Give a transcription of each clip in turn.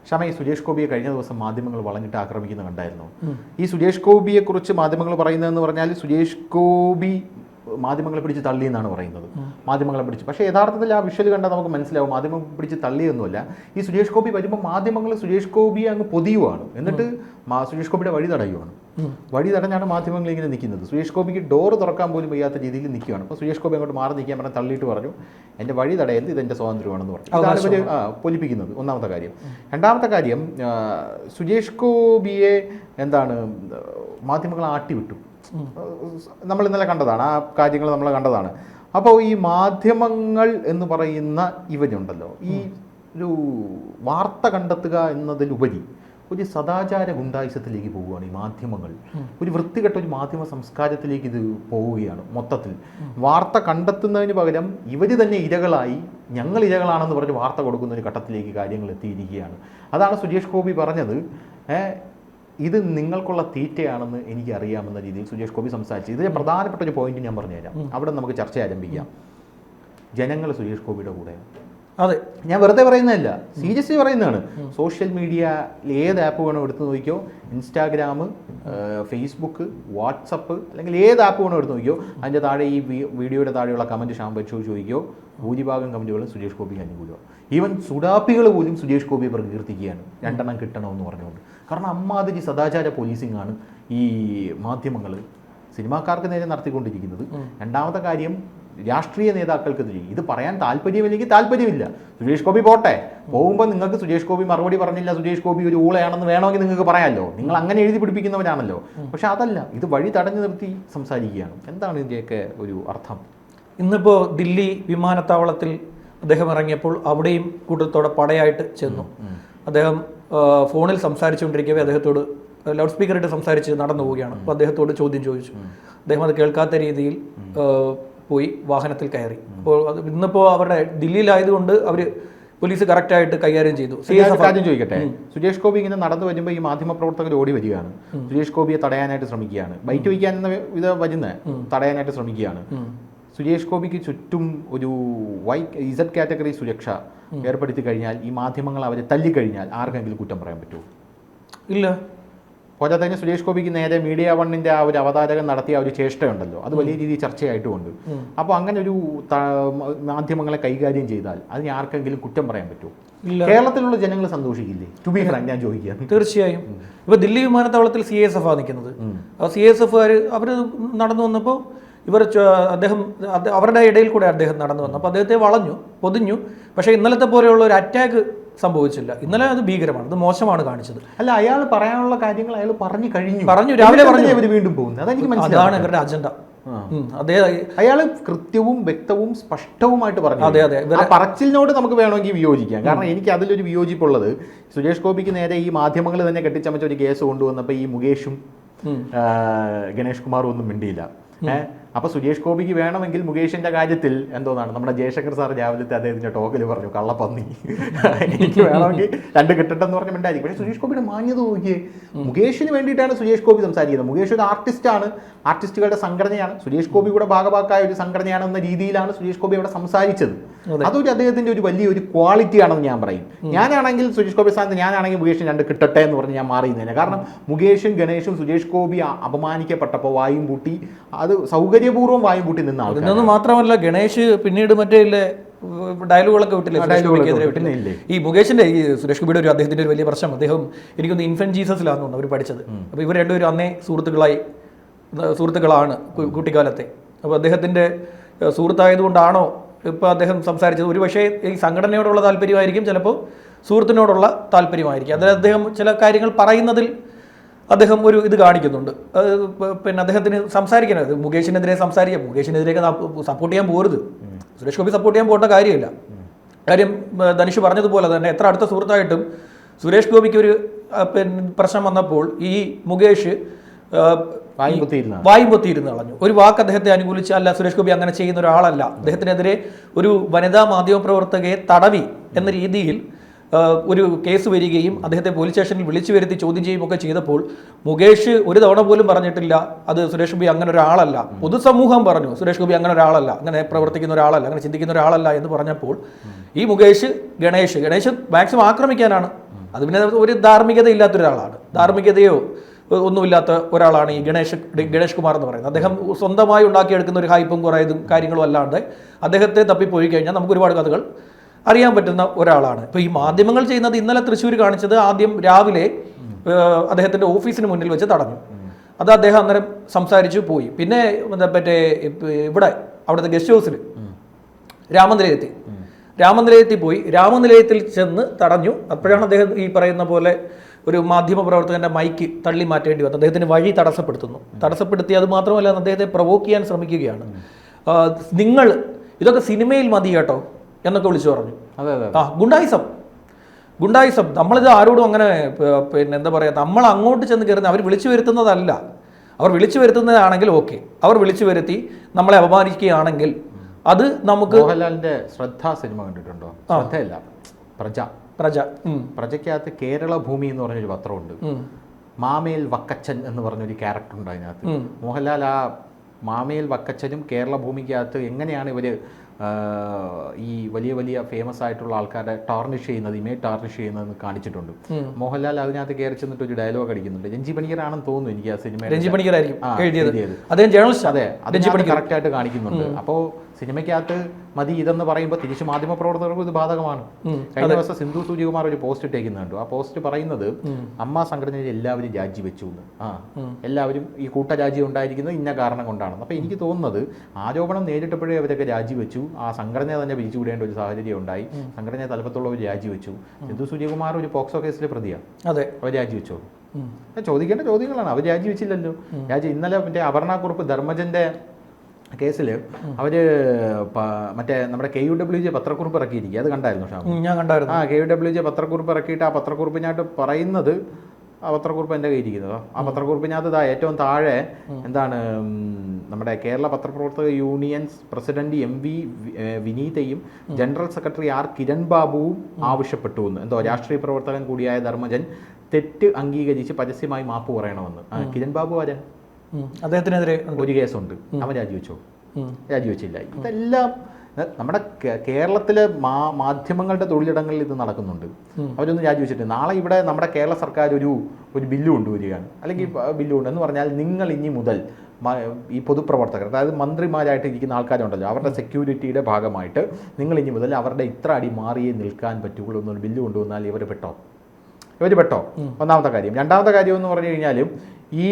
ക്ഷമ, ഈ സുരേഷ് ഗോപിയെ കഴിഞ്ഞ ദിവസം മാധ്യമങ്ങൾ വളഞ്ഞിട്ട് ആക്രമിക്കുന്നത് കണ്ടായിരുന്നു. ഈ സുരേഷ് ഗോപിയെക്കുറിച്ച് മാധ്യമങ്ങൾ പറയുന്നതെന്ന് പറഞ്ഞാൽ സുരേഷ് ഗോപി മാധ്യമങ്ങളെ പിടിച്ച് തള്ളി എന്നാണ് പറയുന്നത്. മാധ്യമങ്ങളെ പിടിച്ച്, പക്ഷേ യഥാർത്ഥത്തിൽ ആ വിഷ്വൽ കണ്ടാൽ നമുക്ക് മനസ്സിലാവും മാധ്യമം പിടിച്ച് തള്ളിയൊന്നുമല്ല. ഈ സുരേഷ് ഗോപി വരുമ്പോൾ മാധ്യമങ്ങൾ സുരേഷ് ഗോപിയെ അങ്ങ് പൊതിയുവാണ്, എന്നിട്ട് സുരേഷ് ഗോപിയുടെ വഴി തടയുവാണ്. വഴി തടഞ്ഞാണ് മാധ്യമങ്ങൾ ഇങ്ങനെ നിൽക്കുന്നത്. സുരേഷ് ഗോപിക്ക് ഡോറ് തുറക്കാൻ പോലും വയ്യാത്ത രീതിയിൽ നിൽക്കുകയാണ്. അപ്പോൾ സുരേഷ് ഗോപി അങ്ങോട്ട് മാറി നിൽക്കാൻ പറഞ്ഞാൽ തള്ളിയിട്ട് പറഞ്ഞു, എൻ്റെ വഴി തടയരുത്, ഇതെൻ്റെ സ്വാതന്ത്ര്യമാണെന്ന് പറഞ്ഞു. ഇതാണ് ഇവർ പൊലിപ്പിക്കുന്നത്, ഒന്നാമത്തെ കാര്യം. രണ്ടാമത്തെ കാര്യം, സുരേഷ് ഗോപിയെ മാധ്യമങ്ങൾ ആട്ടിവിട്ടു. നമ്മൾ ഇന്നലെ കണ്ടതാണ്, ആ കാര്യങ്ങൾ നമ്മൾ കണ്ടതാണ്. അപ്പോൾ ഈ മാധ്യമങ്ങൾ എന്ന് പറയുന്ന ഇവരുണ്ടല്ലോ, ഈ ഒരു വാർത്ത കണ്ടെത്തുക എന്നതിലുപരി ഒരു സദാചാര ഗുണ്ടായുസത്തിലേക്ക് പോവുകയാണ് ഈ മാധ്യമങ്ങൾ. ഒരു വൃത്തികെട്ട ഒരു മാധ്യമ സംസ്കാരത്തിലേക്ക് ഇത് പോവുകയാണ് മൊത്തത്തിൽ. വാർത്ത കണ്ടെത്തുന്നതിന് പകരം ഇവർ തന്നെ ഇരകളായി, ഞങ്ങൾ ഇരകളാണെന്ന് പറഞ്ഞ് വാർത്ത കൊടുക്കുന്ന ഒരു ഘട്ടത്തിലേക്ക് കാര്യങ്ങൾ എത്തിയിരിക്കുകയാണ്. അതാണ് സുരേഷ് ഗോപി പറഞ്ഞത്, ഇത് നിങ്ങൾക്കുള്ള തീറ്റയാണെന്ന് എനിക്കറിയാമെന്ന രീതിയിൽ സുരേഷ് ഗോപി സംസാരിച്ചു. ഇതിലെ പ്രധാനപ്പെട്ട ഒരു പോയിന്റ് ഞാൻ പറഞ്ഞുതരാം, അവിടെ നമുക്ക് ചർച്ച ആരംഭിക്കാം. ജനങ്ങൾ സുരേഷ് ഗോപിയുടെ കൂടെയാണ്. അതെ, ഞാൻ വെറുതെ പറയുന്നതല്ല, സീരിയസ്ലി പറയുന്നതാണ്. സോഷ്യൽ മീഡിയ ഏത് ആപ്പ് വേണോ എടുത്ത് നോക്കിയോ, ഇൻസ്റ്റാഗ്രാം, ഫേസ്ബുക്ക്, വാട്സപ്പ്, അല്ലെങ്കിൽ ഏത് ആപ്പ് വേണോ എടുത്ത് നോക്കിയോ, അതിൻ്റെ താഴെ ഈ വീഡിയോയുടെ താഴെയുള്ള കമൻറ്റ് പരിശോധിച്ച് ചോദിക്കോ, ഭൂരിഭാഗം കമൻറ്റുകളും സുരേഷ് ഗോപിക്ക് അനുകൂലമാണ്. ഈവൻ സുഡാപ്പികൾ പോലും സുരേഷ് ഗോപിയെ പ്രകീർത്തിക്കുകയാണ്, 2 എണ്ണം കിട്ടണമെന്ന് പറഞ്ഞുകൊണ്ട്. കാരണം അമ്മാതിരി സദാചാര പോലീസിങ്ങാണ് ഈ മാധ്യമങ്ങൾ സിനിമാക്കാർക്ക് നേരെ നടത്തിക്കൊണ്ടിരിക്കുന്നത്. രണ്ടാമത്തെ കാര്യം, രാഷ്ട്രീയ നേതാക്കൾക്കെതിരെ ഇത് പറയാൻ താല്പര്യമില്ലെങ്കിൽ താല്പര്യമില്ല. സുരേഷ് ഗോപി പോട്ടെ, പോകുമ്പോൾ നിങ്ങൾക്ക് സുരേഷ് ഗോപി മറുപടി പറഞ്ഞില്ല, സുരേഷ് ഗോപി ഒരു ഊളയാണെന്ന് വേണമെങ്കിൽ നിങ്ങൾക്ക് പറയാമല്ലോ, നിങ്ങൾ അങ്ങനെ എഴുതി പിടിപ്പിക്കുന്നവരാണല്ലോ. പക്ഷെ അതല്ല, ഇത് വഴി തടഞ്ഞു നിർത്തി സംസാരിക്കുകയാണ്. എന്താണ് ഇതിൻ്റെയൊക്കെ ഒരു അർത്ഥം? ഇന്നിപ്പോൾ ദില്ലി വിമാനത്താവളത്തിൽ അദ്ദേഹം ഇറങ്ങിയപ്പോൾ അവിടെയും കൂട്ടത്തോടെ പടയായിട്ട് ചെന്നു. അദ്ദേഹം ഫോണിൽ സംസാരിച്ചുകൊണ്ടിരിക്കവേ അദ്ദേഹത്തോട് ലൗഡ് സ്പീക്കറായിട്ട് സംസാരിച്ച് നടന്നു പോവുകയാണ്. അപ്പോൾ അദ്ദേഹത്തോട് ചോദ്യം ചോദിച്ചു. അദ്ദേഹം അത് കേൾക്കാത്ത രീതിയിൽ പോയി വാഹനത്തിൽ കയറി. അപ്പോൾ അത് ഇന്നിപ്പോൾ അവരുടെ ദില്ലിയിലായതുകൊണ്ട് അവർ പോലീസ് കറക്റ്റായിട്ട് കൈകാര്യം ചെയ്തു. കാര്യം ചോദിക്കട്ടെ, സുരേഷ് ഗോപി ഇങ്ങനെ നടന്നു വരുമ്പോൾ ഈ മാധ്യമപ്രവർത്തകർ ഓടി വരികയാണ്, സുരേഷ് ഗോപിയെ തടയാനായിട്ട് ശ്രമിക്കുകയാണ്, ബൈറ്റ് വയ്ക്കാൻ ഇത് വരുന്നത് തടയാനായിട്ട് ശ്രമിക്കുകയാണ്. സുരേഷ് ഗോപിക്ക് ചുറ്റും ഒരു Z കാറ്റഗറി സുരക്ഷ ഏർപ്പെടുത്തി കഴിഞ്ഞാൽ, ഈ മാധ്യമങ്ങൾ അവരെ തല്ലിക്കഴിഞ്ഞാൽ ആർക്കെങ്കിലും കുറ്റം പറയാൻ പറ്റുമോ? ഇല്ല. പോരാ തന്നെ സുരേഷ് ഗോപിക്ക് നേരെ മീഡിയ വണ്ണിൻ്റെ ആ ഒരു അവതാരകൻ നടത്തിയ ഒരു ചേഷ്ടയുണ്ടല്ലോ, അത് വലിയ രീതിയിൽ ചർച്ചയായിട്ടുമുണ്ട്. അപ്പോൾ അങ്ങനെ ഒരു മാധ്യമങ്ങളെ കൈകാര്യം ചെയ്താൽ അതിന് ആർക്കെങ്കിലും കുറ്റം പറയാൻ പറ്റുമോ? കേരളത്തിലുള്ള ജനങ്ങൾ സന്തോഷിക്കില്ലേ? ടു ബി ഫ്രാങ്ക് ഞാൻ ചോദിക്കാം. തീർച്ചയായും. ഇപ്പോൾ ദില്ലി വിമാനത്താവളത്തിൽ CSF ആണ് നിൽക്കുന്നത്. CSFകാർ അവർ നടന്നു വന്നപ്പോൾ അദ്ദേഹം അവരുടെ ഇടയിൽ കൂടെ അദ്ദേഹം നടന്നു വന്നു. അപ്പോൾ അദ്ദേഹത്തെ പൊതിഞ്ഞു. പക്ഷേ ഇന്നലത്തെ പോലെയുള്ള ഒരു അറ്റാക്ക് സംഭവിച്ചില്ല. ഇന്നലെ അത് ഭീകരമാണ്, അത് മോശമാണ് കാണിച്ചത്. അല്ല, അയാൾ പറയാനുള്ള കാര്യങ്ങൾ അയാൾ പറഞ്ഞു രാവിലെ പറഞ്ഞു, അവർ വീണ്ടും പോകുന്നത്. അതെനിക്ക് മനസ്സിലായി, അതാണ് ഇവരുടെ അജണ്ട. അയാൾ കൃത്യവും വ്യക്തവും സ്പഷ്ടവുമായിട്ട് പറഞ്ഞു. അതെ അതെ, പറച്ചിലിനോട് നമുക്ക് വേണമെങ്കിൽ വിയോജിക്കാം. കാരണം എനിക്ക് അതിലൊരു വിയോജിപ്പുള്ളത്, സുരേഷ് ഗോപിക്ക് നേരെ ഈ മാധ്യമങ്ങൾ തന്നെ കെട്ടിച്ചമച്ച ഒരു കേസ് കൊണ്ടുവന്നപ്പോൾ ഈ മുകേഷും ഗണേഷ് കുമാറും ഒന്നും മിണ്ടിയില്ല. അപ്പോൾ സുരേഷ് ഗോപിക്ക് വേണമെങ്കിൽ മുകേഷിന്റെ കാര്യത്തിൽ എന്തോന്നാണ്, നമ്മുടെ ജയശങ്കർ സാർ രാവിലത്തെ അദ്ദേഹത്തിന്റെ ടോക്കിൽ പറഞ്ഞു, കള്ളപ്പന്നി എനിക്ക് വേണമെങ്കിൽ 2 കിട്ടട്ടെന്ന് പറഞ്ഞ മിണ്ടായിരിക്കും. പക്ഷേ സുരേഷ് ഗോപിയുടെ മാന്യത നോക്കിയേ, മുകേഷിന് വേണ്ടിയിട്ടാണ് സുരേഷ് ഗോപി സംസാരിക്കുന്നത്. മുകേഷ് ഒരു ആർട്ടിസ്റ്റാണ്, ആർട്ടിസ്റ്റുകളുടെ സംഘടനയാണ്, സുരേഷ് ഗോപി കൂടെ ഭാഗഭാക്കായ ഒരു സംഘടനയാണെന്ന രീതിയിലാണ് സുരേഷ് ഗോപി അവിടെ സംസാരിച്ചത്. അതൊരു അദ്ദേഹത്തിന്റെ ഒരു വലിയൊരു ക്വാളിറ്റിയാണെന്ന് ഞാൻ പറയും. ഞാനാണെങ്കിൽ സുരേഷ് ഗോപി സ്ഥാനത്ത് ഞാനാണെങ്കിൽ മുകേഷിന് 2 കിട്ടട്ടെ എന്ന് പറഞ്ഞ് ഞാൻ മാറിയുന്നതിന്. കാരണം മുകേഷും ഗണേഷും സുരേഷ് ഗോപി അപമാനിക്കപ്പെട്ടപ്പോൾ വായും പൂട്ടി, അത് സൗകര്യപൂർവ്വം വായും പൂട്ടി നിന്ന ആൾക്കാർ. മാത്രമല്ല, ഗണേഷ് പിന്നീട് മറ്റേ ഡയലോഗുകളൊക്കെ വിട്ടില്ലേ ഈ മുകേഷിന്റെ, ഈ സുരേഷ് ഗോപിയുടെ അദ്ദേഹത്തിന്റെ ഒരു വലിയ പ്രശ്നം, അദ്ദേഹം എനിക്കൊന്ന് ഇൻഫന്റ് ജീസസിലാണെന്ന് അവർ പഠിച്ചത്. അപ്പോൾ ഇവർ രണ്ടുപേരും അന്നേ സുഹൃത്തുക്കളാണ് കുട്ടിക്കാലത്തെ. അപ്പോൾ അദ്ദേഹത്തിന്റെ സുഹൃത്തായതുകൊണ്ടാണോ ഇപ്പോൾ അദ്ദേഹം സംസാരിച്ചത്? ഒരു പക്ഷേ ഈ സംഘടനയോടുള്ള താല്പര്യമായിരിക്കും, ചിലപ്പോൾ സുഹൃത്തിനോടുള്ള താല്പര്യമായിരിക്കും. അതിൽ അദ്ദേഹം ചില കാര്യങ്ങൾ പറയുന്നതിൽ അദ്ദേഹം ഒരു ഇത് കാണിക്കുന്നുണ്ട്. പിന്നെ അദ്ദേഹത്തിന് സംസാരിക്കണത് മുകേഷിനെതിരെ സംസാരിക്കാം, മുകേഷിനെതിരെയൊക്കെ സപ്പോർട്ട് ചെയ്യാൻ പോരുത്. സുരേഷ് ഗോപി സപ്പോർട്ട് ചെയ്യാൻ പോകേണ്ട കാര്യമില്ല. കാര്യം ധനുഷ് പറഞ്ഞതുപോലെ തന്നെ എത്ര അടുത്ത സുഹൃത്തായിട്ടും സുരേഷ് ഗോപിക്ക് ഒരു പ്രശ്നം വന്നപ്പോൾ ഈ മുകേഷ് വായും പൊത്തിയിരുന്ന് കളഞ്ഞു. ഒരു വാക്ക് അദ്ദേഹത്തെ അനുകൂലിച്ച്, അല്ല സുരേഷ് ഗോപി അങ്ങനെ ചെയ്യുന്ന ഒരാളല്ല, അദ്ദേഹത്തിനെതിരെ ഒരു വനിതാ മാധ്യമപ്രവർത്തകയെ തടവി എന്ന രീതിയിൽ ഒരു കേസ് വരികയും അദ്ദേഹത്തെ പോലീസ് സ്റ്റേഷനിൽ വിളിച്ചു വരുത്തി ചോദ്യം ചെയ്യുകയൊക്കെ ചെയ്തപ്പോൾ മുകേഷ് ഒരു തവണ പോലും പറഞ്ഞിട്ടില്ല അത് സുരേഷ് ഗോപി അങ്ങനെ ഒരാളല്ല. പൊതുസമൂഹം പറഞ്ഞു സുരേഷ് ഗോപി അങ്ങനെ ഒരാളല്ല, അങ്ങനെ പ്രവർത്തിക്കുന്ന ഒരാളല്ല, അങ്ങനെ ചിന്തിക്കുന്ന ഒരാളല്ല എന്ന് പറഞ്ഞപ്പോൾ ഈ ഗണേഷ് മാക്സിമം ആക്രമിക്കാനാണ് അത് പിന്നെ ഒരു ധാർമ്മികത ഇല്ലാത്ത ഒരാളാണ്, ധാർമ്മികതയോ ഒന്നുമില്ലാത്ത ഒരാളാണ് ഈ ഗണേഷ് കുമാർ എന്ന് പറയുന്നത്. അദ്ദേഹം സ്വന്തമായി ഉണ്ടാക്കിയെടുക്കുന്ന ഒരു ഹൈപ്പും കുറേ ഇതും കാര്യങ്ങളും അല്ലാണ്ട് അദ്ദേഹത്തെ തപ്പിപ്പോയി കഴിഞ്ഞാൽ നമുക്ക് ഒരുപാട് കഥകൾ അറിയാൻ പറ്റുന്ന ഒരാളാണ്. ഇപ്പോൾ ഈ മാധ്യമങ്ങൾ ചെയ്യുന്നത്, ഇന്നലെ തൃശ്ശൂർ കാണിച്ചത്, ആദ്യം രാവിലെ അദ്ദേഹത്തിൻ്റെ ഓഫീസിന് മുന്നിൽ വെച്ച് തടഞ്ഞു. അത് അദ്ദേഹം അന്നേരം സംസാരിച്ചു പോയി. പിന്നെ മറ്റേ ഇവിടെ അവിടുത്തെ ഗസ്റ്റ് ഹൗസിൽ രാമനിലയത്തിൽ പോയി, രാമനിലയത്തിൽ ചെന്ന് തടഞ്ഞു. അപ്പോഴാണ് അദ്ദേഹം ഈ പറയുന്ന പോലെ ഒരു മാധ്യമ പ്രവർത്തകന്റെ മൈക്ക് തള്ളി മാറ്റേണ്ടി വന്നു. അദ്ദേഹത്തിന് വഴി തടസ്സപ്പെടുത്തി. അത് മാത്രമല്ല, അദ്ദേഹത്തെ പ്രൊവോക്ക് ചെയ്യാൻ ശ്രമിക്കുകയാണ്. നിങ്ങൾ ഇതൊക്കെ സിനിമയിൽ മതി കേട്ടോ എന്നൊക്കെ വിളിച്ചു പറഞ്ഞു. ഗുണ്ടായിസം നമ്മളിത് ആരോടും അങ്ങനെ പിന്നെ എന്താ പറയുക, നമ്മൾ അങ്ങോട്ട് ചെന്ന് കയറുന്ന, അവർ വിളിച്ചു വരുത്തുന്നതല്ല. അവർ വിളിച്ചു വരുത്തുന്നതാണെങ്കിൽ ഓക്കെ, അവർ വിളിച്ചു വരുത്തി നമ്മളെ അപമാനിക്കുകയാണെങ്കിൽ അത് നമുക്ക്. മോഹൻലാലിന്റെ ശ്രദ്ധ സിനിമ കണ്ടിട്ടുണ്ടോ? ശ്രദ്ധയല്ല, പ്രജയ്ക്കകത്ത് കേരള ഭൂമി എന്ന് പറഞ്ഞൊരു പത്രമുണ്ട്. മാമേൽ വക്കച്ചൻ എന്ന് പറഞ്ഞൊരു ക്യാരക്ടർ ഉണ്ട് അതിനകത്ത്. മോഹൻലാൽ ആ മാമേൽ വക്കച്ചനും കേരള ഭൂമിക്കകത്ത് എങ്ങനെയാണ് ഇവര് ഈ വലിയ വലിയ ഫേമസ് ആയിട്ടുള്ള ആൾക്കാരെ ടാർണിഷ് ചെയ്യുന്നത്, ഇമേജ് ടാർണിഷ് ചെയ്യുന്നതെന്ന് കാണിച്ചിട്ടുണ്ട്. മോഹൻലാൽ അതിനകത്ത് കയറി ചെന്നിട്ട് ഒരു ഡയലോഗ് അടിക്കുന്നുണ്ട്. രഞ്ജി പണിക്കറാണെന്ന് തോന്നുന്നു എനിക്ക് ആ സിനിമ. രഞ്ജി പണിക്കറായിരിക്കും എഴുതിയത്. അതെ, അത് കറക്റ്റ് ആയിട്ട് കാണിക്കുന്നുണ്ട്. അപ്പോൾ സിനിമയ്ക്കകത്ത് മതി ഇതെന്ന് പറയുമ്പോൾ തിരിച്ച് മാധ്യമപ്രവർത്തകർക്കും ഇത് ബാധകമാണ്. കഴിഞ്ഞ ദിവസം സിന്ധു സൂര്യകുമാർ ഒരു പോസ്റ്റ് ഇട്ടേക്കുന്നുണ്ട്. ആ പോസ്റ്റ് പറയുന്നത് അമ്മ സംഘടനയിൽ എല്ലാവരും രാജിവെച്ചു എന്ന്. എല്ലാവരും ഈ കൂട്ടരാജ്യം ഉണ്ടായിരിക്കുന്നത് ഇന്ന കാരണം കൊണ്ടാണ്. അപ്പോൾ എനിക്ക് തോന്നുന്നത് ആരോപണം നേരിട്ടപ്പോഴേ അവരൊക്കെ രാജിവെച്ചു. ആ സംഘടനയെ തന്നെ പിരിച്ചുവിടേണ്ട ഒരു സാഹചര്യം ഉണ്ടായി. സംഘടനയെ തലപ്പത്തുള്ളവർ രാജിവെച്ചു. സിന്ധു സൂര്യകുമാർ ഒരു പോക്സോ കേസിലെ പ്രതിയാണ്. അവർ രാജിവെച്ചോ? ചോദിക്കേണ്ട ചോദ്യങ്ങളാണ്. അവർ രാജിവെച്ചില്ലല്ലോ. ഇന്നലെ മറ്റേ അപർണ കുറുപ്പ് ധർമ്മജന്റെ കേസിൽ അവര് മറ്റേ നമ്മുടെ KUWJ പത്രക്കുറിപ്പ് ഇറക്കിയിരിക്കുക. അത് കണ്ടായിരുന്നു ഷാമു? ഞാൻ കണ്ടായിരുന്നു. KUWJ പത്രക്കുറിപ്പ് ഇറക്കിയിട്ട് ആ പത്രക്കുറിപ്പിനായിട്ട് പറയുന്നത്, ആ പത്രക്കുറിപ്പ് എൻ്റെ കയ്യിരിക്കുന്നത്, ആ പത്രക്കുറിപ്പിനകത്ത് ഏറ്റവും താഴെ എന്താണ്, നമ്മുടെ കേരള പത്രപ്രവർത്തക യൂണിയൻസ് പ്രസിഡന്റ് MV വിനീതയും ജനറൽ സെക്രട്ടറി R കിരൺ ബാബുവും ആവശ്യപ്പെട്ടു എന്ന്. എന്തോ രാഷ്ട്രീയ പ്രവർത്തകൻ കൂടിയായ ധർമ്മജൻ തെറ്റ് അംഗീകരിച്ച് പരസ്യമായി മാപ്പ് പറയണമെന്ന്. കിരൺ ബാബു ആരാ? അദ്ദേഹത്തിനെതിരെ ഒരു കേസുണ്ട്. അവൻ രാജിവെച്ചില്ല. ഇതെല്ലാം നമ്മുടെ കേരളത്തിലെ മാധ്യമങ്ങളുടെ തൊഴിലിടങ്ങളിൽ ഇത് നടക്കുന്നുണ്ട്. അവരൊന്നും രാജിവെച്ചിട്ട് നാളെ ഇവിടെ നമ്മുടെ കേരള സർക്കാർ ഒരു ബില്ല് കൊണ്ടുവരികയാണ്, അല്ലെങ്കിൽ ബില്ല് കൊണ്ടെന്ന് പറഞ്ഞാൽ നിങ്ങൾ ഇനി മുതൽ ഈ പൊതുപ്രവർത്തകർ, അതായത് മന്ത്രിമാരായിട്ട് ഇരിക്കുന്ന ആൾക്കാരുണ്ടല്ലോ, അവരുടെ സെക്യൂരിറ്റിയുടെ ഭാഗമായിട്ട് നിങ്ങൾ ഇനി മുതൽ അവരുടെ ഇത്ര അടി മാറിയേ നിൽക്കാൻ പറ്റുള്ളൂ എന്നൊരു ബില്ല് കൊണ്ടുവന്നാൽ ഇവർ പെട്ടോ? ഒന്നാമത്തെ കാര്യം. രണ്ടാമത്തെ കാര്യം എന്ന് പറഞ്ഞു കഴിഞ്ഞാലും ഈ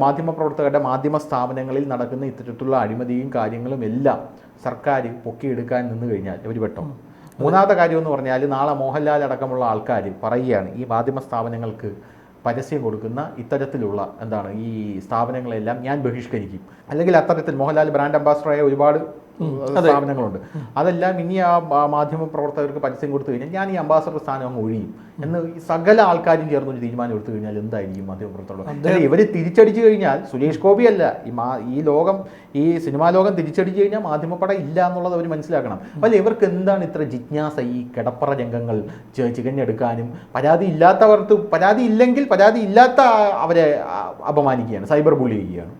മാധ്യമപ്രവർത്തകരുടെ മാധ്യമ സ്ഥാപനങ്ങളിൽ നടക്കുന്ന ഇത്തരത്തിലുള്ള അഴിമതിയും കാര്യങ്ങളും എല്ലാം സർക്കാർ പൊക്കിയെടുക്കാൻ നിന്ന് കഴിഞ്ഞാൽ ഇവർ പെട്ടോ? മൂന്നാമത്തെ കാര്യം എന്ന് പറഞ്ഞാൽ നാളെ മോഹൻലാൽ അടക്കമുള്ള ആൾക്കാർ പറയുകയാണ് ഈ മാധ്യമ സ്ഥാപനങ്ങൾക്ക് പരസ്യം കൊടുക്കുന്ന ഇത്തരത്തിലുള്ള ഈ സ്ഥാപനങ്ങളെല്ലാം ഞാൻ ബഹിഷ്കരിക്കും, അല്ലെങ്കിൽ അത്തരത്തിൽ മോഹൻലാൽ ബ്രാൻഡ് അംബാസഡറായ ഒരുപാട് സ്ഥാപനങ്ങളുണ്ട്, അതെല്ലാം ഇനി ആ മാധ്യമ പ്രവർത്തകർക്ക് പരസ്യം കൊടുത്തു കഴിഞ്ഞാൽ ഞാൻ ഈ അംബാസഡർ സ്ഥാനം അങ്ങ് ഒഴിയും എന്ന് ഈ സകല ആൾക്കാരും ചേർന്ന് ഒരു തീരുമാനം എടുത്തു കഴിഞ്ഞാൽ എന്തായിരിക്കും മാധ്യമപ്രവർത്തകർ? ഇവർ തിരിച്ചടിച്ചു കഴിഞ്ഞാൽ സുരേഷ് ഗോപി അല്ല, ഈ സിനിമാ ലോകം തിരിച്ചടിച്ചു കഴിഞ്ഞാൽ മാധ്യമപ്പട ഇല്ല എന്നുള്ളത് അവർ മനസ്സിലാക്കണം. അല്ല, ഇവർക്ക് എന്താണ് ഇത്ര ജിജ്ഞാസ ഈ കിടപ്പറ രംഗങ്ങൾ ചികഞ്ഞെടുക്കാനും? പരാതി ഇല്ലെങ്കിൽ പരാതി ഇല്ലാത്ത അവരെ അപമാനിക്കുകയാണ്, സൈബർ ബുള്ളി ചെയ്യുകയാണ്.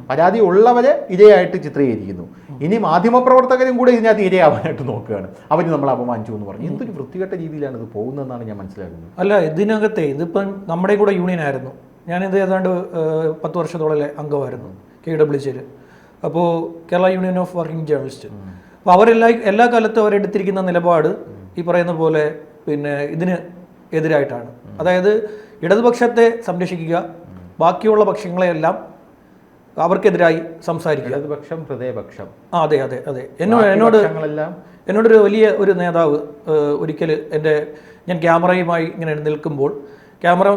പരാതി ഉള്ളവരെ ഇരയായിട്ട് ചിത്രീകരിക്കുന്നു. ഇനി മാധ്യമപ്രവർത്തകരും കൂടെ ഇതിനകത്ത് ഇരയാവാനായിട്ട് നോക്കുകയാണ്. അവർ നമ്മൾ അപമാനിച്ചു എന്ന് പറഞ്ഞു. എന്തൊരു വൃത്തികെട്ട രീതിയിലാണ് ഇത് പോകുന്നതെന്നാണ് ഞാൻ മനസ്സിലാക്കുന്നത്. അല്ല, ഇതിപ്പം നമ്മുടെ കൂടെ യൂണിയൻ ആയിരുന്നു. ഞാനിത് ഏതാണ്ട് 10 വർഷത്തോളം അംഗമായിരുന്നു KWJ. അപ്പോൾ Kerala union of working journalist. അപ്പോൾ എല്ലാ കാലത്തും അവരെടുത്തിരിക്കുന്ന നിലപാട് ഈ പറയുന്ന പോലെ പിന്നെ ഇതിന് എതിരായിട്ടാണ്. അതായത് ഇടതുപക്ഷത്തെ സംരക്ഷിക്കുക, ബാക്കിയുള്ള പക്ഷങ്ങളെയെല്ലാം അവർക്കെതിരായി സംസാരിക്കുക. ഹൃദയപക്ഷം. അതെ. എന്നോടൊരു വലിയ ഒരു നേതാവ് ഒരിക്കൽ ഞാൻ ക്യാമറയുമായി ഇങ്ങനെ നിൽക്കുമ്പോൾ,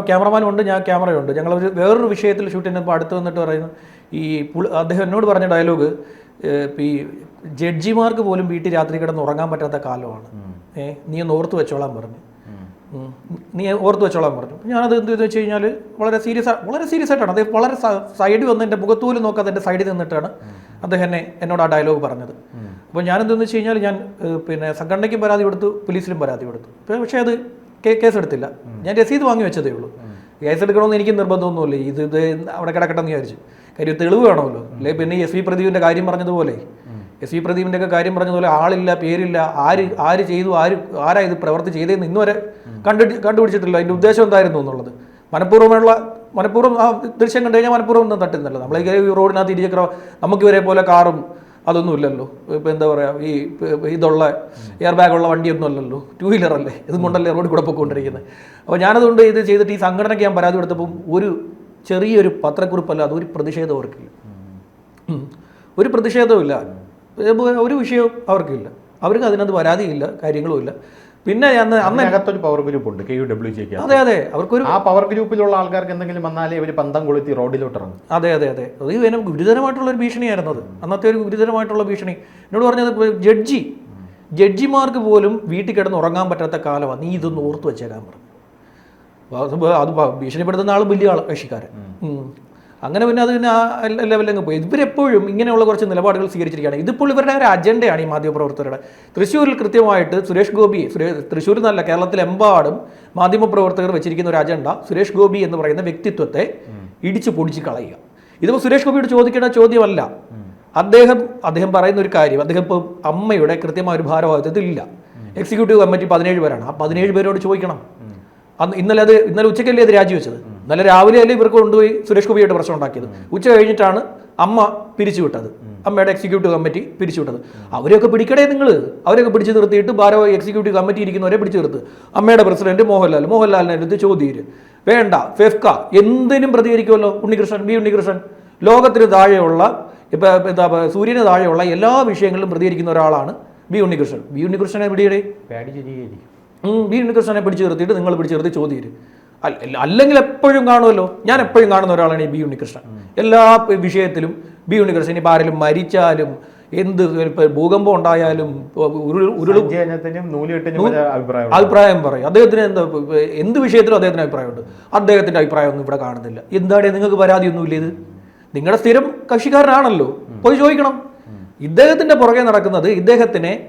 ക്യാമറമാനുണ്ട്, ഞാൻ ക്യാമറയുണ്ട്, ഞങ്ങളൊരു വേറൊരു വിഷയത്തിൽ ഷൂട്ട് ചെയ്യുമ്പോൾ അടുത്ത് വന്നിട്ട് പറയുന്നു, അദ്ദേഹം എന്നോട് പറഞ്ഞ ഡയലോഗ്, ഈ ജഡ്ജിമാർക്ക് പോലും വീട്ടിൽ രാത്രി കിടന്ന് ഉറങ്ങാൻ പറ്റാത്ത കാലമാണ്, നീ ഒന്ന് ഓർത്ത് വെച്ചോളാൻ പറഞ്ഞു. ഞാനത് എന്ത് വെച്ച് കഴിഞ്ഞാൽ വളരെ സീരിയസ് ആയിട്ടാണ് അദ്ദേഹം വളരെ സൈഡിൽ വന്ന് എൻ്റെ മുഖത്തൂല് നോക്കാതെ എൻ്റെ സൈഡിൽ നിന്നിട്ടാണ് അദ്ദേഹം എന്നോട് ആ ഡയലോഗ് പറഞ്ഞത്. അപ്പോൾ ഞാനെന്തെന്ന് വെച്ച് കഴിഞ്ഞാൽ ഞാൻ പിന്നെ സംഘടനയ്ക്കും പരാതി കൊടുത്തു, പോലീസിലും പരാതി കൊടുത്തു. പക്ഷേ അത് കേസെടുത്തില്ല. ഞാൻ രസീത് വാങ്ങി വെച്ചതേ ഉള്ളൂ. കേസെടുക്കണമെന്ന് എനിക്ക് നിർബന്ധമൊന്നുമില്ല. ഇത് അവിടെ കിടക്കട്ടെന്ന് വിചാരിച്ചു. കാര്യം തെളിവ് വേണമല്ലോ. അല്ലെ പിന്നെ SP പ്രദീപിൻ്റെ കാര്യം പറഞ്ഞതുപോലെ എസ് വി പ്രദീപിൻ്റെ ഒക്കെ കാര്യം പറഞ്ഞതുപോലെ ആളില്ല, പേരില്ല, ആര് ചെയ്തു, ആരാ ഇത് പ്രവൃത്തി ചെയ്തതെന്ന് ഇന്നുവരെ കണ്ടുപിടിച്ചിട്ടില്ല. അതിൻ്റെ ഉദ്ദേശം എന്തായിരുന്നു എന്നുള്ളത്. മനഃപൂർവ്വം ആ ദൃശ്യം കണ്ടു കഴിഞ്ഞാൽ മനഃപൂർവ്വം ഒന്നും തട്ടുന്നില്ല. നമ്മളെ ഈ റോഡിനകത്ത് ഇരുചക്ര നമുക്ക് ഇവരെ പോലെ കാറും അതൊന്നും ഇല്ലല്ലോ. ഇപ്പം എന്താ പറയുക, ഈ ഇതുള്ള എയർ ബാഗുള്ള വണ്ടിയൊന്നും അല്ലല്ലോ, 2 വീലറല്ലേ, ഇതും കൊണ്ടല്ലേ റോഡിൽ കൂടെ പൊയ്ക്കൊണ്ടിരിക്കുന്നത്. അപ്പോൾ ഞാനതുകൊണ്ട് ഇത് ചെയ്തിട്ട് ഈ സംഘടനയ്ക്ക് ഞാൻ പരാതി കൊടുത്തപ്പം ഒരു ചെറിയൊരു പത്രക്കുറിപ്പല്ല, അതൊരു പ്രതിഷേധം അവർക്കില്ല, ഒരു പ്രതിഷേധവുമില്ല, ഒരു വിഷയവും അവർക്കില്ല. അവർക്ക് അതിനകത്ത് പരാതിയില്ല, കാര്യങ്ങളും ഇല്ല. പിന്നെ അന്നകത്തൊരു പവർ ഗ്രൂപ്പ് ഉണ്ട്, KUWJ. അതെ, അവർക്കൊരു ആ പവർ ഗ്രൂപ്പിലുള്ള ആൾക്കാർക്ക് എന്തെങ്കിലും വന്നാലേ ഇവർ പന്തം കൊളുത്തി റോഡിലോട്ട് ഇറങ്ങും. അതെ, അത് ഗുരുതരമായിട്ടുള്ള ഒരു ഭീഷണിയായിരുന്നു അത്. അന്നത്തെ ഒരു ഗുരുതരമായിട്ടുള്ള ഭീഷണി. എന്നോട് പറഞ്ഞത് ജഡ്ജിമാർക്ക് പോലും വീട്ടിൽ കിടന്ന് ഉറങ്ങാൻ പറ്റാത്ത കാലമാണ്, നീ ഇതൊന്ന് ഓർത്തു വെച്ചേക്കാൻ പറഞ്ഞു. അത് ഭീഷണിപ്പെടുത്തുന്ന ആളും വലിയ കക്ഷിക്കാരൻ. അങ്ങനെ പിന്നെ അത് പിന്നെ ആ ലെവലിലങ്ങ് പോയി. ഇവരെപ്പോഴും ഇങ്ങനെയുള്ള കുറച്ച് നിലപാടുകൾ സ്വീകരിച്ചിരിക്കുകയാണ്. ഇതിപ്പോൾ ഇവരുടെ ഒരു അജണ്ടയാണ് ഈ മാധ്യമപ്രവർത്തകരുടെ. തൃശ്ശൂരിൽ കൃത്യമായിട്ട് തൃശ്ശൂരിൽ നല്ല കേരളത്തിലെമ്പാടും മാധ്യമപ്രവർത്തകർ വെച്ചിരിക്കുന്ന ഒരു അജണ്ട സുരേഷ് ഗോപി എന്ന് പറയുന്ന വ്യക്തിത്വത്തെ ഇടിച്ചു പൊടിച്ച് കളയുക. ഇതിപ്പോൾ സുരേഷ് ഗോപിയോട് ചോദിക്കേണ്ട ചോദ്യമല്ല. അദ്ദേഹം പറയുന്ന ഒരു കാര്യം, അദ്ദേഹം ഇപ്പോൾ അമ്മയുടെ കൃത്യമായ ഒരു ഭാരവാഹിത്വത്തിലില്ല. എക്സിക്യൂട്ടീവ് കമ്മിറ്റി 17 പേരാണ്. ആ 17 പേരോട് ചോദിക്കണം. ഇന്നലെ ഉച്ചക്കല്ലേ അത് രാജിവെച്ചത്. ഇന്നലെ രാവിലെ അല്ലേ ഇവർക്ക് കൊണ്ടുപോയി സുരേഷ് ഗോപിയായിട്ട് പ്രശ്നം ഉണ്ടാക്കിയത്. ഉച്ച കഴിഞ്ഞിട്ടാണ് അമ്മ പിരിച്ചുവിട്ടത്, അമ്മയുടെ എക്സിക്യൂട്ടീവ് കമ്മിറ്റി പിരിച്ചുവിട്ടത്. അവരെയൊക്കെ പിടിക്കടേ നിങ്ങൾ. അവരെയൊക്കെ പിടിച്ചു നിർത്തിയിട്ട് എക്സിക്യൂട്ടീവ് കമ്മിറ്റി ഇരിക്കുന്നവരെ പിടിച്ചു നിർത്ത്. അമ്മയുടെ പ്രസിഡന്റ് മോഹൻലാലിനെ എടുത്ത് ചോദ്യം വേണ്ട, ഫെഫ്ക എന്തിനും പ്രതികരിക്കുമല്ലോ. ഉണ്ണികൃഷ്ണൻ ലോകത്തിന് താഴെയുള്ള സൂര്യന് താഴെയുള്ള എല്ലാ വിഷയങ്ങളിലും പ്രതികരിക്കുന്ന ഒരാളാണ് ഉണ്ണികൃഷ്ണനെ പിടിയുടെ ഉണ്ണികൃഷ്ണനെ പിടിച്ചു നിർത്തിയിട്ട് നിങ്ങൾ പിടിച്ചു നിർത്തി ചോദ്യം. അല്ലെങ്കിൽ എപ്പോഴും കാണുമല്ലോ, ഞാൻ എപ്പോഴും കാണുന്ന ഒരാളാണ് ഈ ഉണ്ണികൃഷ്ണൻ. എല്ലാ വിഷയത്തിലും ഉണ്ണികൃഷ്ണൻ. ഇനി ആരെങ്കിലും മരിച്ചാലും, എന്ത് ഭൂകമ്പം ഉണ്ടായാലും, അഭിപ്രായം പറയും. അദ്ദേഹത്തിന് എന്ത് വിഷയത്തിലും അദ്ദേഹത്തിന് അഭിപ്രായമുണ്ട്. അദ്ദേഹത്തിന്റെ അഭിപ്രായം ഒന്നും ഇവിടെ കാണുന്നില്ല. എന്താണ് നിങ്ങൾക്ക് പരാതിയൊന്നുമില്ല? ഇത് നിങ്ങളുടെ സ്ഥിരം കക്ഷിക്കാരനാണല്ലോ, പോയി ചോദിക്കണം. ഇദ്ദേഹത്തിന്റെ പുറകെ നടക്കുന്നത്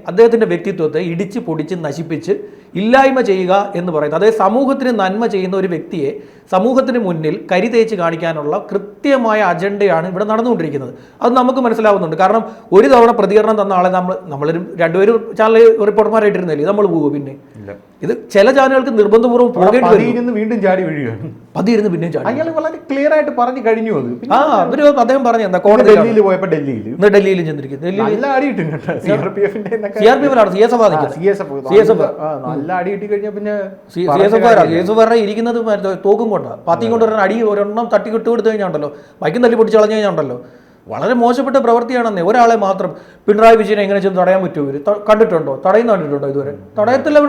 അദ്ദേഹത്തിന്റെ വ്യക്തിത്വത്തെ ഇടിച്ച് പൊടിച്ച് നശിപ്പിച്ച് ഇല്ലായ്മ ചെയ്യുക എന്ന് പറയുന്നത്. അതായത് സമൂഹത്തിന് നന്മ ചെയ്യുന്ന ഒരു വ്യക്തിയെ സമൂഹത്തിന് മുന്നിൽ കരി തേച്ച് കാണിക്കാനുള്ള കൃത്യമായ അജണ്ടയാണ് ഇവിടെ നടന്നുകൊണ്ടിരിക്കുന്നത്. അത് നമുക്ക് മനസ്സിലാവുന്നുണ്ട്. കാരണം ഒരു തവണ പ്രതികരണം തന്ന ആളെ നമ്മളൊരു 2 പേരും ചാനൽ റിപ്പോർട്ടർമാരായിട്ടിരുന്നില്ലേ, നമ്മൾ പോകുമോ? പിന്നെ ഇത് ചില ചാനലുകൾക്ക് നിർബന്ധപൂർവ്വം വീണ്ടും ചാടി വീഴുകയാണ്. പതിയിരുന്ന് പിന്നെയും ചാടി. അയാൾ വളരെ ക്ലിയർ ആയിട്ട് പറഞ്ഞു കഴിഞ്ഞു. അദ്ദേഹം പറഞ്ഞു എന്താ, ഡൽഹിയിൽ പോയപ്പോൾ ഡൽഹിയിൽ ചെന്നിരിക്കുന്നത് ഇരിക്കുന്നത് തോക്കും കൊണ്ടാണ്, പാത്തിയും കൊണ്ട് അടി ഒരെണ്ണം തട്ടി കിട്ടുകൊടുത്തു കഴിഞ്ഞാണ്ടല്ലോ, ബൈക്കും തല്ലി പൊടിച്ച് കളഞ്ഞു കഴിഞ്ഞാണ്ടല്ലോ. വളരെ മോശപ്പെട്ട പ്രവൃത്തിയാണെന്നേ. ഒരാളെ മാത്രം പിണറായി വിജയനെ എങ്ങനെ ചെന്ന് തടയാൻ പറ്റുമോ? ഇവർ കണ്ടിട്ടുണ്ടോ? കണ്ടിട്ടുണ്ടോ? ഇതുവരെ തടയത്തില്ല.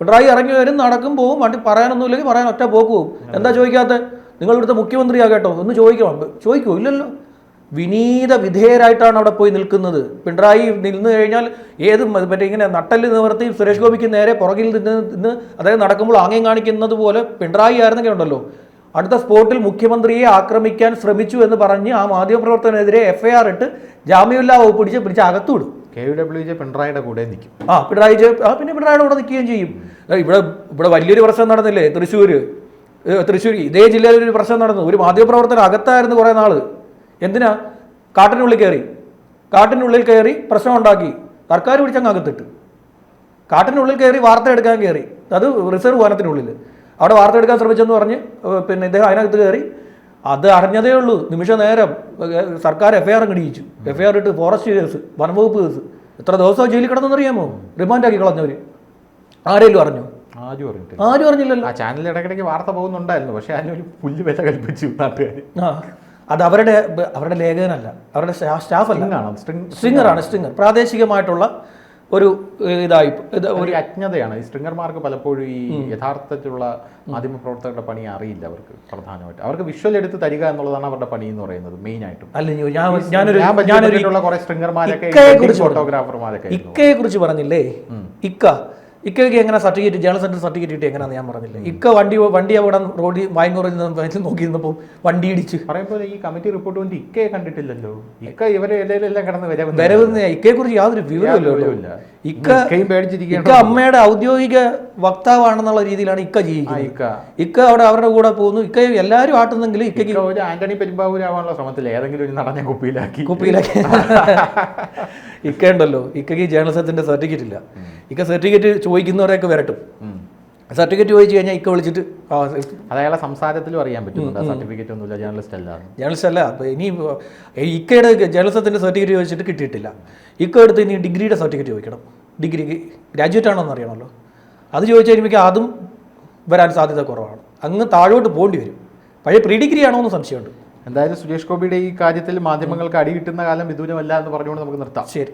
പിണറായി ഇറങ്ങി വരും, നടക്കും, പോകും. വണ്ടി പറയാനൊന്നുമില്ലെങ്കിൽ പറയാൻ ഒറ്റ പോക്ക് പോകും. എന്താ ചോദിക്കാത്ത? നിങ്ങൾ ഇവിടുത്തെ മുഖ്യമന്ത്രിയാകട്ടോ, ഒന്ന് ചോദിക്കുമോ? ഇല്ലല്ലോ. വിനീത വിധേയരായിട്ടാണ് അവിടെ പോയി നിൽക്കുന്നത്. പിണറായി നിന്ന് കഴിഞ്ഞാൽ ഇങ്ങനെ നട്ടല് നിവർത്തി സുരേഷ് ഗോപിക്ക് നേരെ പുറകിൽ നിന്ന് അതായത് നടക്കുമ്പോൾ ആംഗ്യം കാണിക്കുന്നത് പോലെ പിണറായി ആയിരുന്നെങ്കിൽ ഉണ്ടല്ലോ, അടുത്ത സ്പോട്ടിൽ മുഖ്യമന്ത്രിയെ ആക്രമിക്കാൻ ശ്രമിച്ചു എന്ന് പറഞ്ഞ് ആ മാധ്യമപ്രവർത്തകനെതിരെ FIR ഇട്ട് ജാമ്യമില്ലാ വകുപ്പ് പിടിച്ച് അകത്തുവിടും. KUWJ പിണറായിയുടെ കൂടെ നിൽക്കും. പിന്നെ പിണറായിയുടെ കൂടെ നിൽക്കുകയും ചെയ്യും. ഇവിടെ വലിയൊരു പ്രശ്നം നടന്നില്ലേ തൃശ്ശൂർ ഇതേ ജില്ലയിൽ ഒരു പ്രശ്നം നടന്നു. ഒരു മാധ്യമപ്രവർത്തകൻ അകത്തായിരുന്നു കുറേ നാള്. എന്തിനാ? കാട്ടിനുള്ളിൽ കയറി പ്രശ്നം ഉണ്ടാക്കി, സർക്കാർ പിടിച്ചങ്ങ് അകത്തിട്ട്. കാട്ടിനുള്ളിൽ കയറി വാർത്ത എടുക്കാൻ കയറി, അത് റിസർവ് വനത്തിനുള്ളിൽ. അവിടെ വാർത്ത എടുക്കാൻ ശ്രമിച്ചെന്ന് പറഞ്ഞ് പിന്നെ ഇദ്ദേഹം അതിനകത്ത് കയറി. അത് അറിഞ്ഞതേ ഉള്ളൂ, നിമിഷ നേരം സർക്കാർ FIR ഇടിയിച്ചു. FIR ഇട്ട് ഫോറസ്റ്റ് കേസ്, വനംവകുപ്പ് കേസ്. എത്ര ദിവസം ജയിലിൽ കിടന്നെന്നറിയാമോ? റിമാൻഡാക്കി കളഞ്ഞവർ. ആരെങ്കിലും അറിഞ്ഞു? ആരും അറിഞ്ഞില്ലല്ലോ. ആ ചാനലിൽ ഇടയ്ക്കിടയ്ക്ക് വാർത്ത പോകുന്നുണ്ടായിരുന്നു, പക്ഷെ അതിനൊരു പുല്ല് വില കൽപ്പിച്ചു നാട്ടുകാർ. അത് അവരുടെ ലേഖകനല്ല, അവരുടെ സ്റ്റാഫല്ല, സ്ട്രിങ്ങർ. പ്രാദേശികമായിട്ടുള്ള ഒരു ഒരു അജ്ഞതയാണ്. ഈ സ്ട്രിങ്ങർമാർക്ക് പലപ്പോഴും ഈ യഥാർത്ഥത്തിലുള്ള മാധ്യമപ്രവർത്തകരുടെ പണി അറിയില്ല. അവർക്ക് പ്രധാനമായിട്ട് അവർക്ക് വിഷ്വൽ എടുത്ത് തരിക എന്നുള്ളതാണ് അവരുടെ പണി എന്ന് പറയുന്നത് മെയിൻ ആയിട്ടും. ഫോട്ടോഗ്രാഫർമാരൊക്കെ ഇക്കയെ കുറിച്ച് പറഞ്ഞില്ലേ? ഇക്കയ്ക്ക് എങ്ങനെ സർട്ടിഫിക്കറ്റ് ജേണൽ സെന്റർ സർട്ടിഫിക്കറ്റ് കിട്ടി എങ്ങനെയാണെന്ന് ഞാൻ പറഞ്ഞില്ല. ഇക്ക വണ്ടി അവിടെ റോഡിൽ വാങ്ങിക്കുറഞ്ഞ് നോക്കിയിരുന്നപ്പോൾ വണ്ടി ഇടിച്ച് പറയുമ്പോൾ ഈ കമ്മിറ്റി റിപ്പോർട്ട് കൊണ്ട് ഇക്കയെ കണ്ടിട്ടില്ലല്ലോ. ഇക്ക ഇവരെ ഇടയിലെല്ലാം കിടന്ന് വരവുന്ന ഇക്കയെ കുറിച്ച് യാതൊരു വിവരമില്ല. ഇക്ക അമ്മയുടെ ഔദ്യോഗിക വക്താവാണെന്നുള്ള രീതിയിലാണ് ഇക്ക ജീവിക്കുന്നത്. ഇക്ക അവിടെ അവരുടെ കൂടെ പോകുന്നു. ഇക്ക എല്ലാവരും ആട്ടുന്നെങ്കിലും ഇക്കയ്ക്ക് ഒരു ആന്റണി പെരുമ്പാവൂരാവാനുള്ള ശ്രമത്തിൽ ഏതെങ്കിലും ഒരു നടനെ കുപ്പിയിലാക്കി ഇക്ക ഉണ്ടല്ലോ, ഇക്കയ്ക്ക് ജേർണലിസത്തിന്റെ സർട്ടിഫിക്കറ്റ് ഇല്ല. ഇക്ക സർട്ടിഫിക്കറ്റ് ചോദിക്കുന്നവരെയൊക്കെ വരട്ടും. സർട്ടിഫിക്കറ്റ് ചോദിച്ചു കഴിഞ്ഞാൽ ഇക്ക വിളിച്ചിട്ട് അയാളെ സംസാരത്തിലും അറിയാൻ പറ്റുന്നുണ്ട് സർട്ടിഫിക്കറ്റ് ഒന്നുമില്ല, ജേർണലിസ്റ്റ് അല്ല. അപ്പോൾ ഇനി ഇക്കയുടെ ജേർണലിസത്തിന്റെ സർട്ടിഫിക്കറ്റ് ചോദിച്ചിട്ട് കിട്ടിയിട്ടില്ല. ഇക്ക എടുത്ത് ഇനി ഡിഗ്രിയുടെ സർട്ടിഫിക്കറ്റ് ചോദിക്കണം. ഡിഗ്രി ഗ്രാജുവേറ്റ് ആണോ എന്ന് അറിയണമല്ലോ. അത് ചോദിച്ചു കഴിയുമ്പോൾ അതും വരാൻ സാധ്യത കുറവാണ്. അങ്ങ് താഴോട്ട് പോകേണ്ടി വരും. പഴയ പ്രീ ഡിഗ്രി ആണോ എന്ന് സംശയമുണ്ട്. എന്തായാലും സുരേഷ് ഗോപിയുടെ ഈ കാര്യത്തിൽ മാധ്യമങ്ങൾക്ക് അടി കിട്ടുന്ന കാലം വിദൂരമല്ല എന്ന് പറഞ്ഞുകൊണ്ട് നമുക്ക് നിർത്താം. ശരി.